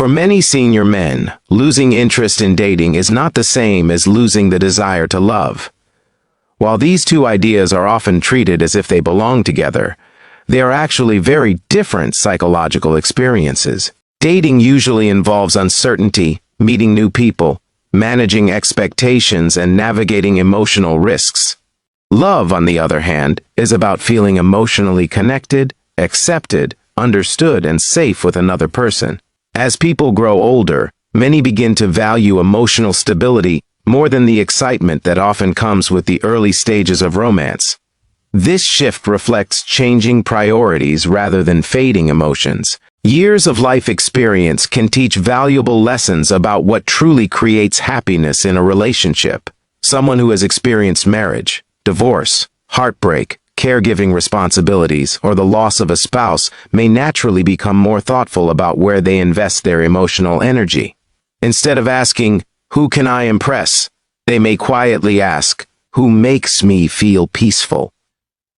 For many senior men, losing interest in dating is not the same as losing the desire to love. While these two ideas are often treated as if they belong together, they are actually very different psychological experiences. Dating usually involves uncertainty, meeting new people, managing expectations, and navigating emotional risks. Love, on the other hand, is about feeling emotionally connected, accepted, understood, and safe with another person. As people grow older, many begin to value emotional stability more than the excitement that often comes with the early stages of romance. This shift reflects changing priorities rather than fading emotions. Years of life experience can teach valuable lessons about what truly creates happiness in a relationship. Someone who has experienced marriage, divorce, heartbreak, caregiving responsibilities, or the loss of a spouse may naturally become more thoughtful about where they invest their emotional energy. Instead of asking, "Who can I impress?" they may quietly ask, "Who makes me feel peaceful?"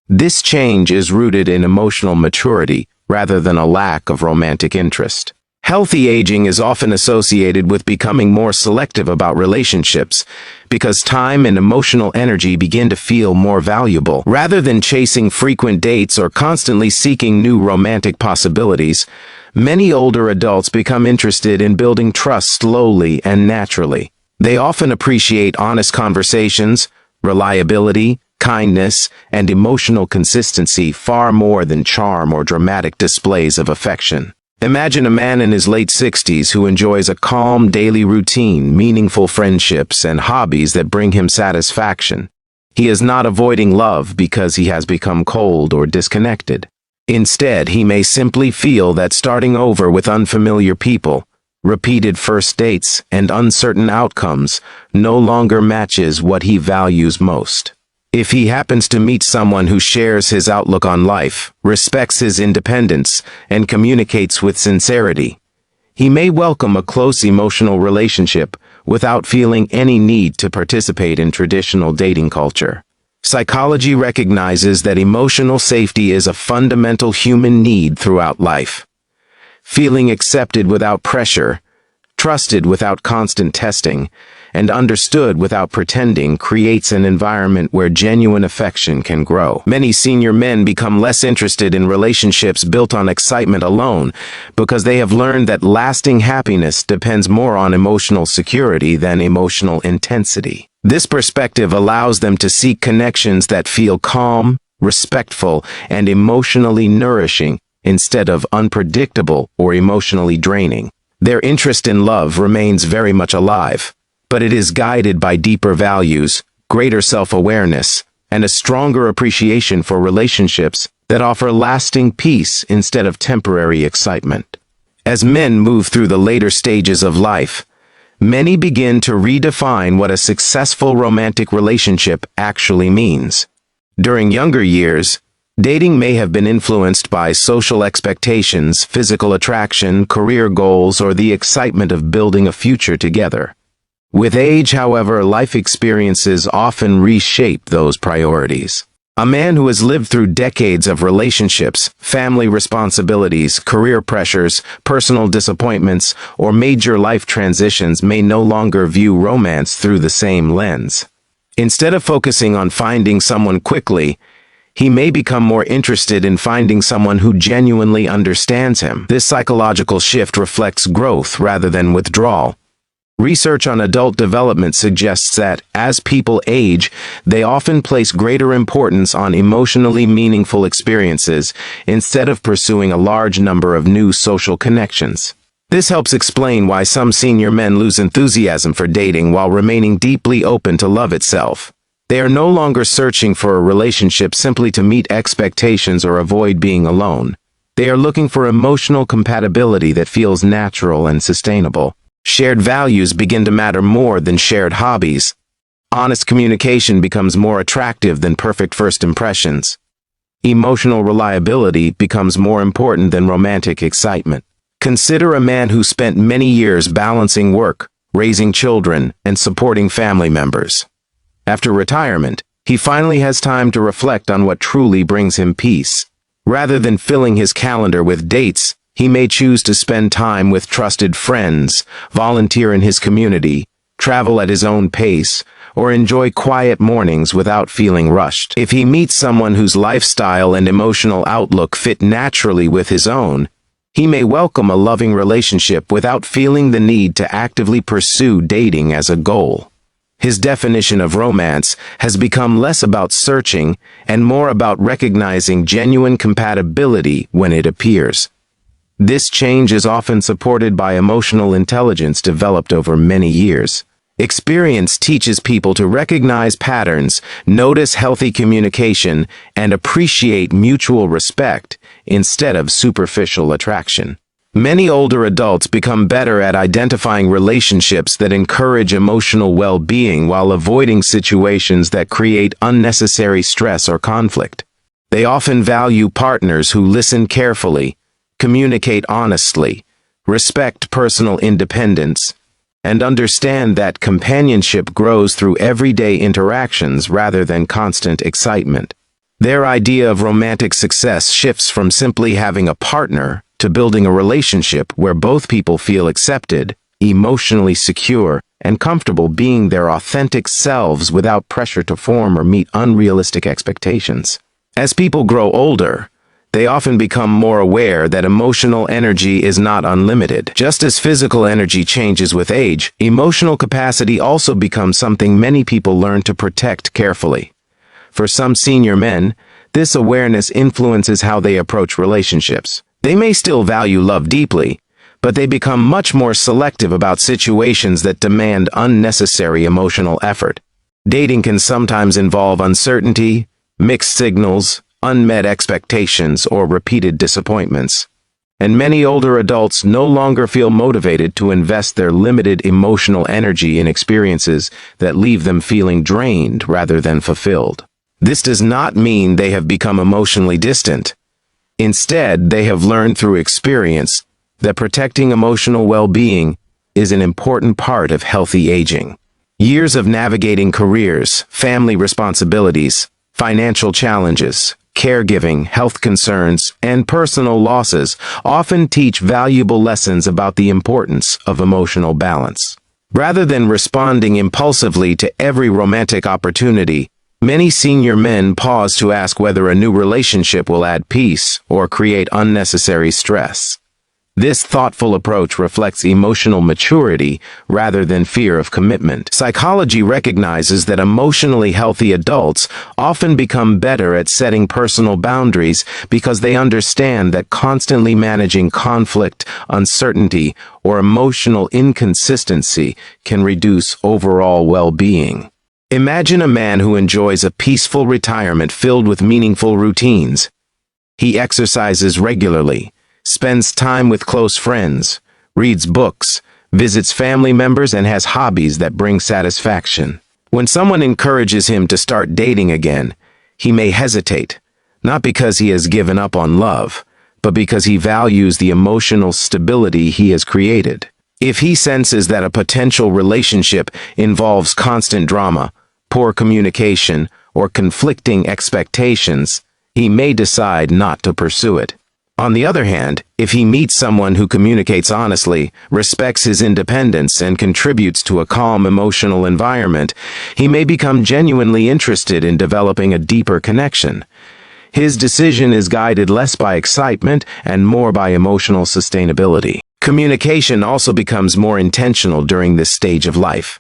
This change is rooted in emotional maturity rather than a lack of romantic interest. Healthy aging is often associated with becoming more selective about relationships because time and emotional energy begin to feel more valuable. Rather than chasing frequent dates or constantly seeking new romantic possibilities, many older adults become interested in building trust slowly and naturally. They often appreciate honest conversations, reliability, kindness, and emotional consistency far more than charm or dramatic displays of affection. Imagine a man in his late 60s who enjoys a calm daily routine, meaningful friendships, and hobbies that bring him satisfaction. He is not avoiding love because he has become cold or disconnected. Instead, he may simply feel that starting over with unfamiliar people, repeated first dates, and uncertain outcomes no longer matches what he values most. If he happens to meet someone who shares his outlook on life, respects his independence, and communicates with sincerity, he may welcome a close emotional relationship without feeling any need to participate in traditional dating culture. Psychology recognizes that emotional safety is a fundamental human need throughout life. Feeling accepted without pressure, trusted without constant testing, and understood without pretending creates an environment where genuine affection can grow. Many senior men become less interested in relationships built on excitement alone because they have learned that lasting happiness depends more on emotional security than emotional intensity. This perspective allows them to seek connections that feel calm, respectful, and emotionally nourishing instead of unpredictable or emotionally draining. Their interest in love remains very much alive, but it is guided by deeper values, greater self-awareness, and a stronger appreciation for relationships that offer lasting peace instead of temporary excitement. As men move through the later stages of life, many begin to redefine what a successful romantic relationship actually means. During younger years, dating may have been influenced by social expectations, physical attraction, career goals, or the excitement of building a future together. With age, however, life experiences often reshape those priorities. A man who has lived through decades of relationships, family responsibilities, career pressures, personal disappointments, or major life transitions may no longer view romance through the same lens. Instead of focusing on finding someone quickly, he may become more interested in finding someone who genuinely understands him. This psychological shift reflects growth rather than withdrawal. Research on adult development suggests that, as people age, they often place greater importance on emotionally meaningful experiences instead of pursuing a large number of new social connections. This helps explain why some senior men lose enthusiasm for dating while remaining deeply open to love itself. They are no longer searching for a relationship simply to meet expectations or avoid being alone. They are looking for emotional compatibility that feels natural and sustainable. Shared values begin to matter more than shared hobbies. Honest communication becomes more attractive than perfect first impressions. Emotional reliability becomes more important than romantic excitement. Consider a man who spent many years balancing work, raising children, and supporting family members. After retirement, he finally has time to reflect on what truly brings him peace. Rather than filling his calendar with dates, He may choose to spend time with trusted friends, volunteer in his community, travel at his own pace, or enjoy quiet mornings without feeling rushed. If he meets someone whose lifestyle and emotional outlook fit naturally with his own, he may welcome a loving relationship without feeling the need to actively pursue dating as a goal. His definition of romance has become less about searching and more about recognizing genuine compatibility when it appears. This change is often supported by emotional intelligence developed over many years. Experience teaches people to recognize patterns, notice healthy communication, and appreciate mutual respect instead of superficial attraction. Many older adults become better at identifying relationships that encourage emotional well-being while avoiding situations that create unnecessary stress or conflict. They often value partners who listen carefully, communicate honestly, respect personal independence, and understand that companionship grows through everyday interactions rather than constant excitement. Their idea of romantic success shifts from simply having a partner to building a relationship where both people feel accepted, emotionally secure, and comfortable being their authentic selves without pressure to form or meet unrealistic expectations. As people grow older, they often become more aware that emotional energy is not unlimited. Just as physical energy changes with age, emotional capacity also becomes something many people learn to protect carefully. For some senior men, this awareness influences how they approach relationships. They may still value love deeply, but they become much more selective about situations that demand unnecessary emotional effort. Dating can sometimes involve uncertainty, mixed signals, unmet expectations, or repeated disappointments. And many older adults no longer feel motivated to invest their limited emotional energy in experiences that leave them feeling drained rather than fulfilled. This does not mean they have become emotionally distant. Instead, they have learned through experience that protecting emotional well-being is an important part of healthy aging. Years of navigating careers, family responsibilities, financial challenges, caregiving, health concerns, and personal losses often teach valuable lessons about the importance of emotional balance. Rather than responding impulsively to every romantic opportunity, many senior men pause to ask whether a new relationship will add peace or create unnecessary stress. This thoughtful approach reflects emotional maturity rather than fear of commitment. Psychology recognizes that emotionally healthy adults often become better at setting personal boundaries because they understand that constantly managing conflict, uncertainty, or emotional inconsistency can reduce overall well-being. Imagine a man who enjoys a peaceful retirement filled with meaningful routines. He exercises regularly, spends time with close friends, reads books, visits family members, and has hobbies that bring satisfaction. When someone encourages him to start dating again, he may hesitate, not because he has given up on love, but because he values the emotional stability he has created. If he senses that a potential relationship involves constant drama, poor communication, or conflicting expectations, he may decide not to pursue it. On the other hand, if he meets someone who communicates honestly, respects his independence, and contributes to a calm emotional environment, he may become genuinely interested in developing a deeper connection. His decision is guided less by excitement and more by emotional sustainability. Communication also becomes more intentional during this stage of life.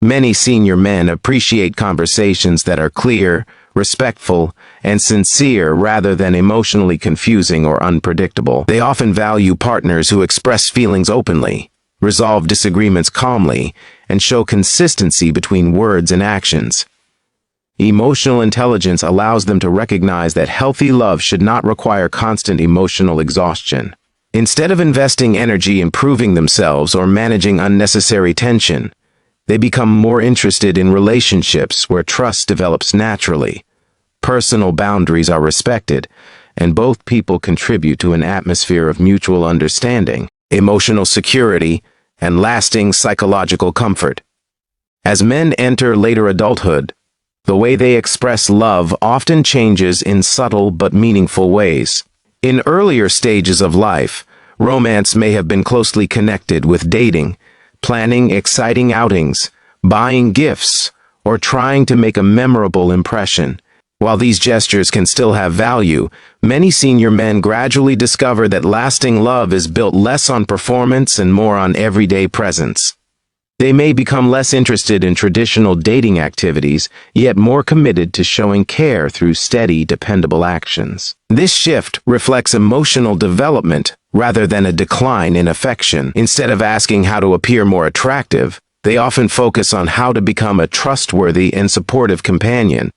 Many senior men appreciate conversations that are clear, respectful, and sincere rather than emotionally confusing or unpredictable. They often value partners who express feelings openly, resolve disagreements calmly, and show consistency between words and actions. Emotional intelligence allows them to recognize that healthy love should not require constant emotional exhaustion. Instead of investing energy in proving themselves or managing unnecessary tension, they become more interested in relationships where trust develops naturally, personal boundaries are respected, and both people contribute to an atmosphere of mutual understanding, emotional security, and lasting psychological comfort. As men enter later adulthood, the way they express love often changes in subtle but meaningful ways. In earlier stages of life, romance may have been closely connected with dating, planning exciting outings, buying gifts, or trying to make a memorable impression. While these gestures can still have value, many senior men gradually discover that lasting love is built less on performance and more on everyday presence. They may become less interested in traditional dating activities, yet more committed to showing care through steady, dependable actions. This shift reflects emotional development rather than a decline in affection. Instead of asking how to appear more attractive, they often focus on how to become a trustworthy and supportive companion.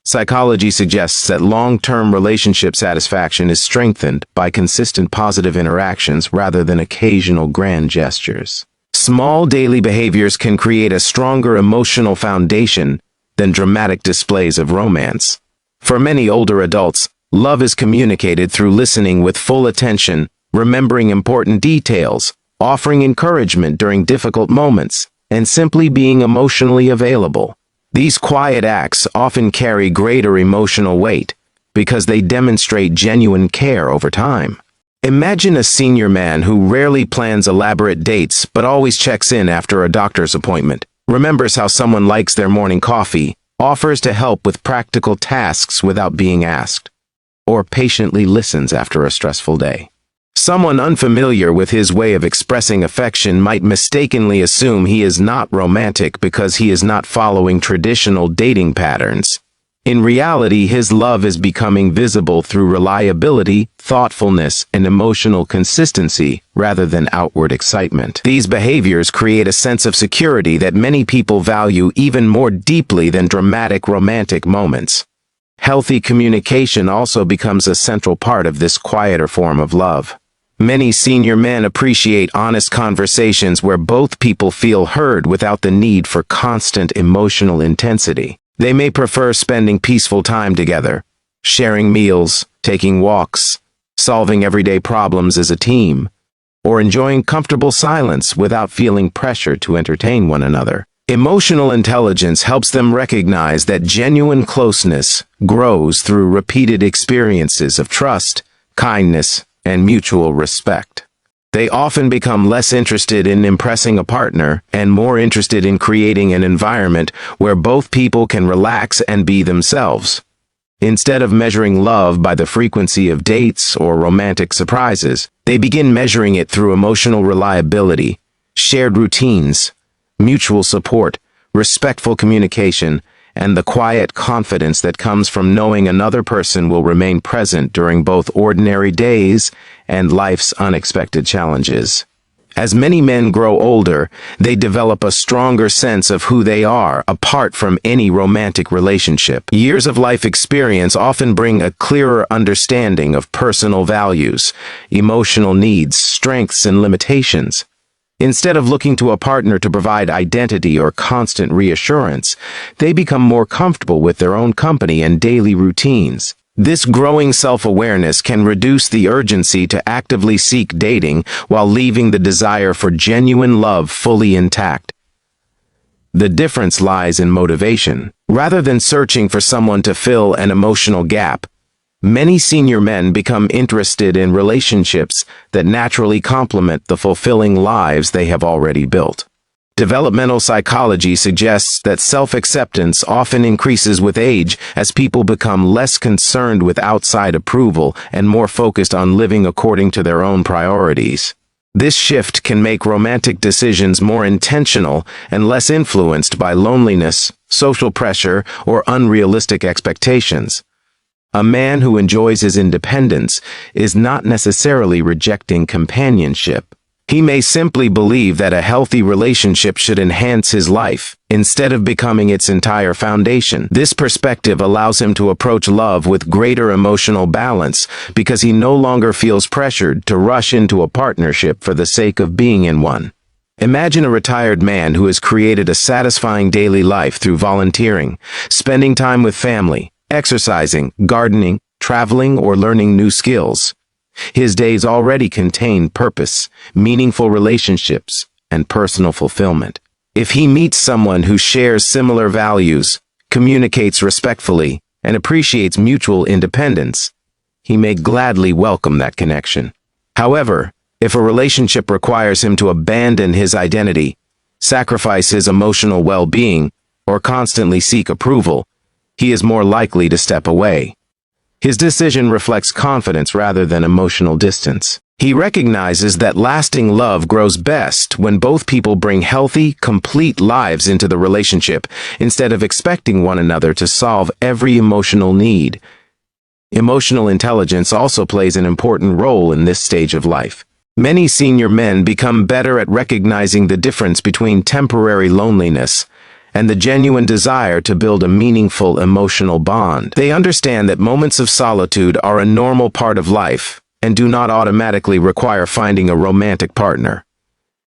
Psychology suggests that long-term relationship satisfaction is strengthened by consistent positive interactions rather than occasional grand gestures. Small daily behaviors can create a stronger emotional foundation than dramatic displays of romance. For many older adults, love is communicated through listening with full attention, remembering important details, offering encouragement during difficult moments, and simply being emotionally available. These quiet acts often carry greater emotional weight because they demonstrate genuine care over time. Imagine a senior man who rarely plans elaborate dates but always checks in after a doctor's appointment, remembers how someone likes their morning coffee, offers to help with practical tasks without being asked, or patiently listens after a stressful day. Someone unfamiliar with his way of expressing affection might mistakenly assume he is not romantic because he is not following traditional dating patterns. In reality, his love is becoming visible through reliability, thoughtfulness, and emotional consistency rather than outward excitement. These behaviors create a sense of security that many people value even more deeply than dramatic romantic moments. Healthy communication also becomes a central part of this quieter form of love. Many senior men appreciate honest conversations where both people feel heard without the need for constant emotional intensity. They may prefer spending peaceful time together, sharing meals, taking walks, solving everyday problems as a team, or enjoying comfortable silence without feeling pressure to entertain one another. Emotional intelligence helps them recognize that genuine closeness grows through repeated experiences of trust, kindness, and mutual respect. They often become less interested in impressing a partner and more interested in creating an environment where both people can relax and be themselves. Instead of measuring love by the frequency of dates or romantic surprises, they begin measuring it through emotional reliability, shared routines, mutual support, respectful communication, and the quiet confidence that comes from knowing another person will remain present during both ordinary days and life's unexpected challenges. As many men grow older, they develop a stronger sense of who they are apart from any romantic relationship. Years of life experience often bring a clearer understanding of personal values, emotional needs, strengths, and limitations. Instead of looking to a partner to provide identity or constant reassurance, they become more comfortable with their own company and daily routines. This growing self-awareness can reduce the urgency to actively seek dating while leaving the desire for genuine love fully intact. The difference lies in motivation. Rather than searching for someone to fill an emotional gap, many senior men become interested in relationships that naturally complement the fulfilling lives they have already built. Developmental psychology suggests that self-acceptance often increases with age as people become less concerned with outside approval and more focused on living according to their own priorities. This shift can make romantic decisions more intentional and less influenced by loneliness, social pressure, or unrealistic expectations. A man who enjoys his independence is not necessarily rejecting companionship. He may simply believe that a healthy relationship should enhance his life, instead of becoming its entire foundation. This perspective allows him to approach love with greater emotional balance because he no longer feels pressured to rush into a partnership for the sake of being in one. Imagine a retired man who has created a satisfying daily life through volunteering, spending time with family, exercising, gardening, traveling, or learning new skills. His days already contain purpose, meaningful relationships, and personal fulfillment. If he meets someone who shares similar values, communicates respectfully, and appreciates mutual independence, he may gladly welcome that connection. However, If a relationship requires him to abandon his identity, sacrifice his emotional well-being, or constantly seek approval, he is more likely to step away. His decision reflects confidence rather than emotional distance. He recognizes that lasting love grows best when both people bring healthy, complete lives into the relationship instead of expecting one another to solve every emotional need. Emotional intelligence also plays an important role in this stage of life. Many senior men become better at recognizing the difference between temporary loneliness and the genuine desire to build a meaningful emotional bond. They understand that moments of solitude are a normal part of life and do not automatically require finding a romantic partner.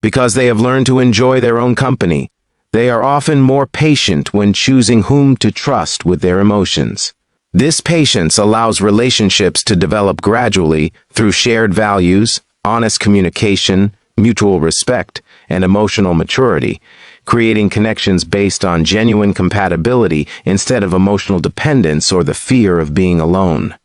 Because they have learned to enjoy their own company, they are often more patient when choosing whom to trust with their emotions. This patience allows relationships to develop gradually through shared values, honest communication, mutual respect, and emotional maturity, creating connections based on genuine compatibility instead of emotional dependence or the fear of being alone.